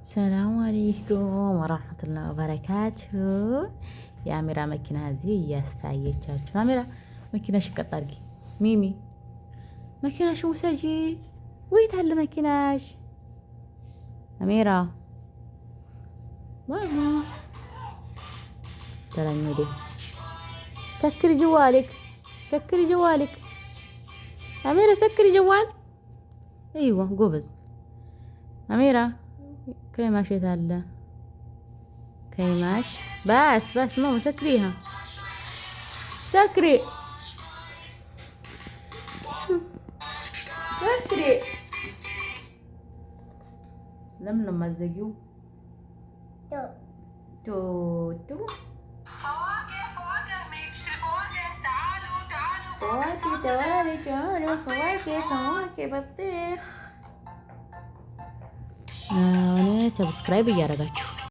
ሰላም አለይኩም ወራህመቱላሂ ወበረካቱ። የአሚራ መኪና እዚህ እያስታየቻችሁ። አሚራ መኪናሽ ቀጥ አድርጊ። ሚሚ መኪናሽ ውሰጂ። ወይት አለ መኪናሽ? አሚራ ማማ ተራኝዴ ሰክሪ ጀዋልክ፣ ሰክሪ ጀዋልክ። አሚራ ሰክሪ ጀዋል። አይዋ ጎበዝ አሚራ። كيماش يتعلى كيماش بس ماما سكريها سكري سكري لما تزقيو تو فواكه ميكس فواكه. تعالوا فواكه بطيخ. ሰብስክራይብ እያደረጋችሁ